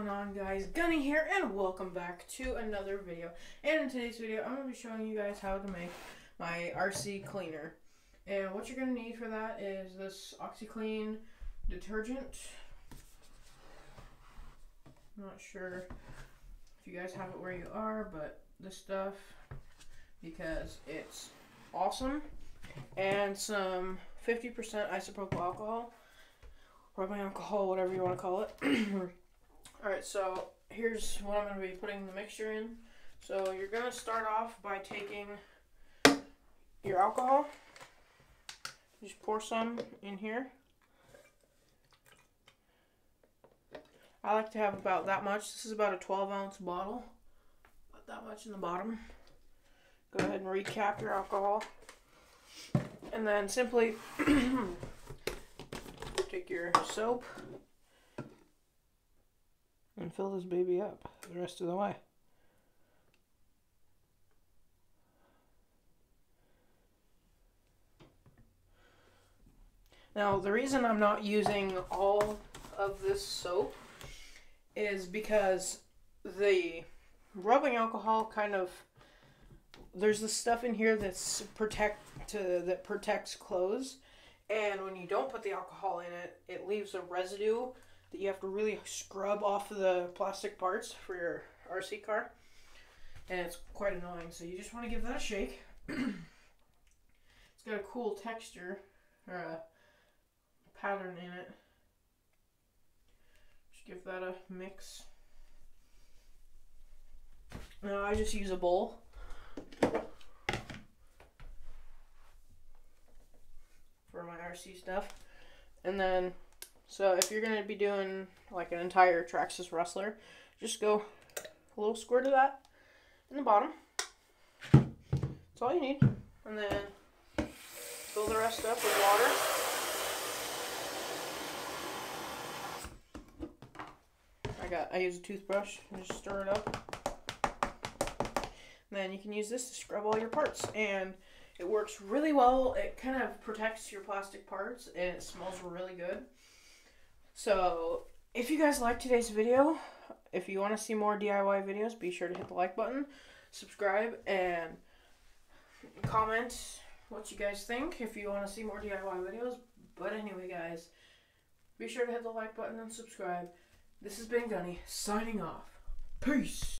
going on, guys? Gunny here, and welcome back to another video. And in today's video, I'm going to be showing you guys how to make my RC cleaner. And what you're going to need for that is this OxiClean detergent. I'm not sure if you guys have it where you are, but this stuff, because it's awesome. And some 50% isopropyl alcohol, rubbing alcohol, whatever you want to call it. Alright, so here's what I'm going to be putting the mixture in. So you're going to start off by taking your alcohol. Just pour some in here. I like to have about that much. This is about a 12-ounce bottle. About that much in the bottom. Go ahead and recap your alcohol. And then simply take your soap and fill this baby up the rest of the way. Now, the reason I'm not using all of this soap is because the rubbing alcohol there's this stuff in here that protects clothes, and when you don't put the alcohol in it, it leaves a residue that you have to really scrub off of the plastic parts for your RC car, and it's quite annoying. So you just want to give that a shake. It's got a cool texture or a pattern in it. Just give that a mix. Now I just use a bowl. For my RC stuff. And then, so if you're going to be doing like an entire Traxxas Rustler, just go a little squirt of that in the bottom. That's all you need. And then fill the rest up with water. I use a toothbrush and just stir it up. And then you can use this to scrub all your parts, and it works really well. It kind of protects your plastic parts, and it smells really good. So if you guys liked today's video, if you want to see more DIY videos, be sure to hit the like button, subscribe, and comment what you guys think if you want to see more DIY videos. But anyway, guys, be sure to hit the like button and subscribe. This has been Gunny, signing off. Peace!